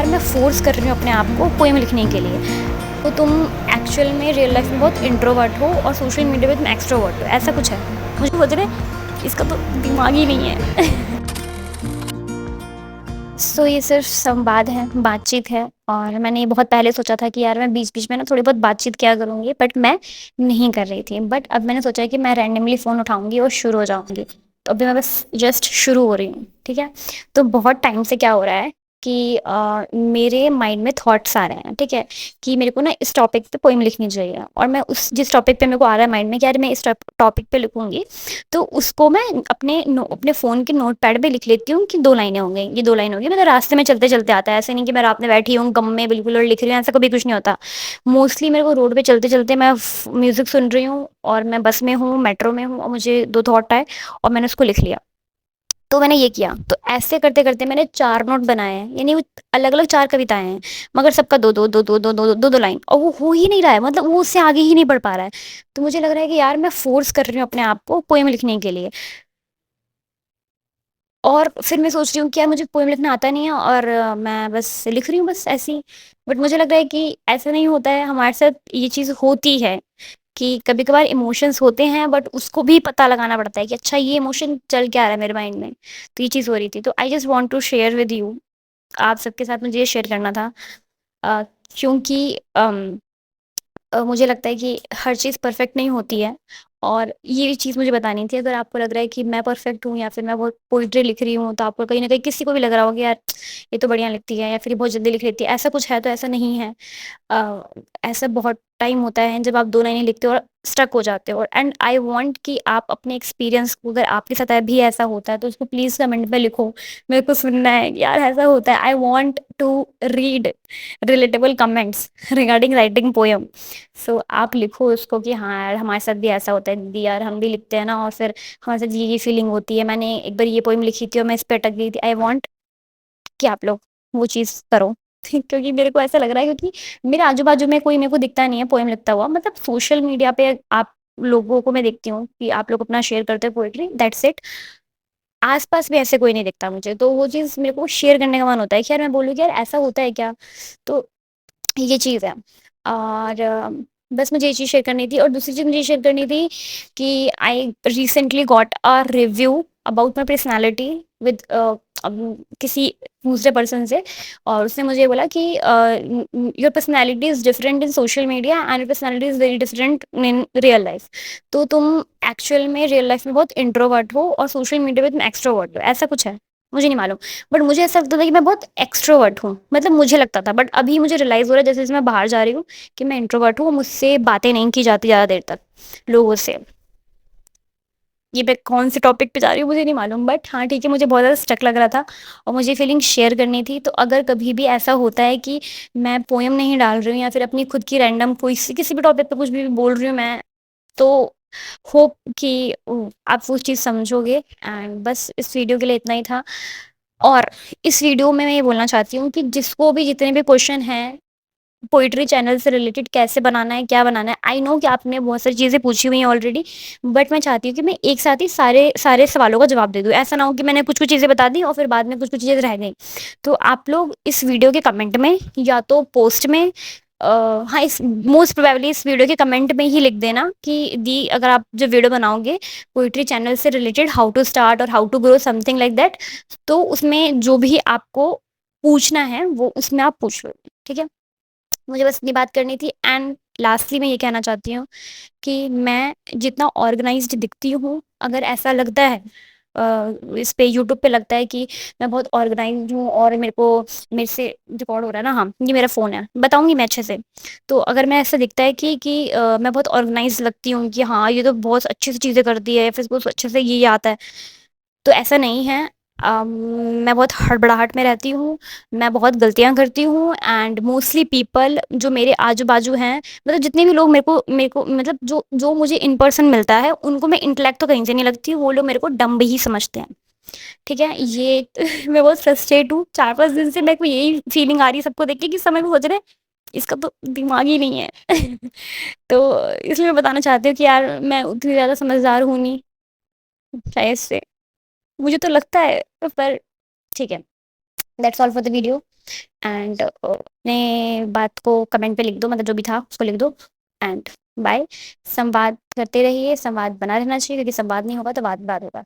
यार मैं फ़ोर्स कर रही हूँ अपने आप को पोएम लिखने के लिए। तो तुम एक्चुअल में रियल लाइफ़ में बहुत इंट्रोवर्ट हो और सोशल मीडिया पे तुम एक्सट्रोवर्ट हो, ऐसा कुछ है। मुझे सोच रहे इसका तो दिमाग ही नहीं है। सो ये सिर्फ़ संवाद है, बातचीत है और मैंने ये बहुत पहले सोचा था कि यार मैं बीच-बीच में ना थोड़ी बहुत बातचीत किया करूँगी, बट मैं नहीं कर रही थी। बट अब मैंने सोचा है कि मैं रैंडमली फ़ोन उठाऊँगी और शुरू हो जाऊँगी। तो अभी मैं बस जस्ट शुरू हो रही हूँ, ठीक है? तो बहुत टाइम से क्या हो रहा है कि मेरे माइंड में थॉट्स आ रहे हैं, ठीक है? कि मेरे को ना इस टॉपिक पे पोएम लिखनी चाहिए और मैं उस जिस टॉपिक पे मेरे को आ रहा है माइंड में कि यार मैं इस टॉपिक पे लिखूँगी, तो उसको मैं अपने फ़ोन के नोटपैड पे लिख लेती हूँ कि 2 लाइनें हो गई, ये 2 लाइन होगी, मतलब रास्ते में चलते-चलते आता है, ऐसे नहीं कि मैं रात में बैठी हूँ गम में बिल्कुल और लिख रही हूँ, ऐसा कभी कुछ नहीं होता। मोस्टली मेरे को रोड पे चलते-चलते मैं म्यूज़िक सुन रही हूँ और मैं बस में हूँ, मेट्रो में हूँ और मुझे 2 थॉट आए और मैंने उसको लिख लिया। तो मैंने ये किया, तो ऐसे करते-करते मैंने 4 नोट बनाए हैं, यानी वो अलग-अलग 4 कविताएँ हैं, मगर सबका 2-2, 2-2, 2-2, 2-2 लाइन और वो हो ही नहीं रहा है, मतलब वो उससे आगे ही नहीं बढ़ पा रहा है। तो मुझे लग रहा है कि यार मैं फ़ोर्स कर रही हूँ अपने आप को पोएम लिखने के लिए। और फिर मैं सोच रही हूँ कि यार मुझे पोएम लिखना आता नहीं है और मैं बस लिख रही हूँ बस ऐसे ही। बट मुझे लग रहा है कि ऐसा नहीं होता है, हमारे साथ ये चीज़ होती है कि कभी-कभार इमोशंस होते हैं बट उसको भी पता लगाना पड़ता है कि अच्छा ये इमोशन चल क्या रहा है मेरे माइंड में। तो ये चीज़ हो रही थी। तो I just want to share with you, आप सबके साथ मुझे ये शेयर करना था अ, क्योंकि मुझे लगता है कि हर चीज़ परफेक्ट नहीं होती है और ये चीज़ मुझे बतानी थी। अगर आपको लग रहा है कि मैं परफेक्ट हूँ या फिर मैं बहुत पोएट्री लिख रही हूँ, तो आपको कहीं न कहीं किसी को भी लग रहा होगा कि यार ये तो बढ़िया लिखती है या फिर ये बहुत जल्दी लिख लेती है। ऐसा कुछ है तो ऐसा नहीं है। अ, ऐसा बहुत टाइम होता है जब आप 2 लाइनें लिखते हो और स्टक हो जाते हो एंड आई वांट कि आप अपने एक्सपीरियंस को, अगर आपके साथ भी ऐसा होता है तो उसको प्लीज़ कमेंट में लिखो। मेरे को सुनना है कि यार ऐसा होता है। I want to read relatable comments regarding writing poem. So आप लिखो उसको कि हाँ यार हमारे साथ भी ऐसा होता है दीदी, यार हम भी लिखते हैं ना और फिर हमारे साथ ये फीलिंग होती है। मैंने एक बार ये पोएम लिखी थी और मैं इस पे अटक गई थी। आई वांट कि आप लोग वो चीज़ करो। क्योंकि मेरे को ऐसा लग रहा है, क्योंकि मेरे आजू-बाजू में कोई मेरे को दिखता नहीं है पोएम लिखता हुआ। मतलब सोशल मीडिया पे आप लोगों को मैं देखती हूँ कि आप लोग अपना शेयर करते हो पोएट्री, दैट्स इट। आस-पास भी ऐसे कोई नहीं दिखता मुझे। तो वो चीज़ मेरे को शेयर करने का मन होता है कि यार मैं बोलूँ कि यार ऐसा होता है क्या? तो ये चीज़ है। और बस मुझे ये चीज़ शेयर करनी थी और दूसरी चीज़ मुझे ये शेयर करनी थी कि I recently got a review about my personality with किसी दूसरे पर्सन से, और उसने मुझे बोला कि your personality is different in social media and your personality is very different in real life. तो तुम एक्चुअल में रियल लाइफ में बहुत इंट्रोवर्ट हो और सोशल मीडिया पे तुम एक्सट्रोवर्ट हो, ऐसा कुछ है? मुझे नहीं मालूम। बट मुझे ऐसा लगता था कि मैं बहुत एक्सट्रोवर्ट हूँ, मतलब मुझे लगता था, बट अभी मुझे रियलाइज़ हो रहा है जैसे-जैसे मैं बाहर जा रही हूँ कि मैं इंट्रोवर्ट हूँ, मुझसे बातें नहीं की जाती ज़्यादा देर तक लोगों से। ये मैं कौन से टॉपिक पे जा रही हूँ मुझे नहीं मालूम, बट हाँ ठीक है, मुझे बहुत ज़्यादा स्टक लग रहा था और मुझे फीलिंग शेयर करनी थी। तो अगर कभी भी ऐसा होता है कि मैं पोएम नहीं डाल रही हूँ या फिर अपनी खुद की रैंडम कोई सी किसी भी टॉपिक पे कुछ भी बोल रही हूँ मैं, तो होप कि आप वो चीज़ समझोगे। एंड बस इस वीडियो के लिए इतना ही था। और इस वीडियो में मैं ये बोलना चाहती हूँ कि जिसको भी जितने भी क्वेश्चन हैं पोएट्री चैनल से रिलेटेड, कैसे बनाना है, क्या बनाना है, आई नो कि आपने बहुत सारी चीज़ें पूछी हुई हैं ऑलरेडी, बट मैं चाहती हूँ कि मैं एक साथ ही सारे सारे सवालों का जवाब दे दूँ। ऐसा ना हो कि मैंने कुछ-कुछ चीज़ें बता दी और फिर बाद में कुछ-कुछ चीज़ें रह गई। तो आप लोग इस वीडियो के कमेंट में या तो पोस्ट में हाँ, इस मोस्ट प्रोबेबली इस वीडियो के कमेंट में ही लिख देना कि दी, अगर आप जो वीडियो बनाओगे पोएट्री चैनल से रिलेटेड, हाउ टू स्टार्ट और how to grow something like that, तो उसमें जो भी आपको पूछना है वो उसमें आप पूछ लो, ठीक है? मुझे बस इतनी बात करनी थी। एंड लास्टली मैं ये कहना चाहती हूँ कि मैं जितना ऑर्गेनाइज्ड दिखती हूँ, अगर ऐसा लगता है इस पे यूट्यूब पे लगता है कि मैं बहुत ऑर्गेनाइज्ड हूँ और मेरे से रिकॉर्ड हो रहा है ना, हाँ, ये मेरा फ़ोन है, बताऊँगी मैं अच्छे से। तो अगर मैं ऐसा दिखता है कि मैं बहुत ऑर्गेनाइज़्ड लगती हूँ कि हाँ, ये तो बहुत अच्छे से चीज़ें करती है या फिर इसको अच्छे से ये आता है, तो ऐसा नहीं है। मैं बहुत हड़बड़ाहट में रहती हूँ, मैं बहुत गलतियाँ करती हूँ एंड मोस्टली पीपल जो मेरे आजू-बाजू हैं, मतलब जितने भी लोग मेरे को मतलब जो जो मुझे इन पर्सन मिलता है, उनको मैं इंटेलेक्ट तो कहीं से नहीं लगती, वो लोग मेरे को डम्ब ही समझते हैं, ठीक है? ये मैं बहुत फ्रस्ट्रेट हूँ, 4-5 दिन से मेरे को यही फीलिंग आ रही है सबको देख के कि सब मेरे को सोच रहे हैं, इसका तो दिमाग ही नहीं है। तो इसलिए मैं बताना चाहती हूँ कि यार मैं उतनी ज़्यादा समझदार हूँ नहीं, शायद से। मुझे तो लगता है, पर ठीक है, that's all for the video. And अपने बात को कमेंट पे लिख दो, मतलब जो भी था उसको लिख दो। And bye. संवाद करते रहिए, संवाद बना रहना चाहिए, क्योंकि संवाद नहीं होगा तो वाद विवाद होगा।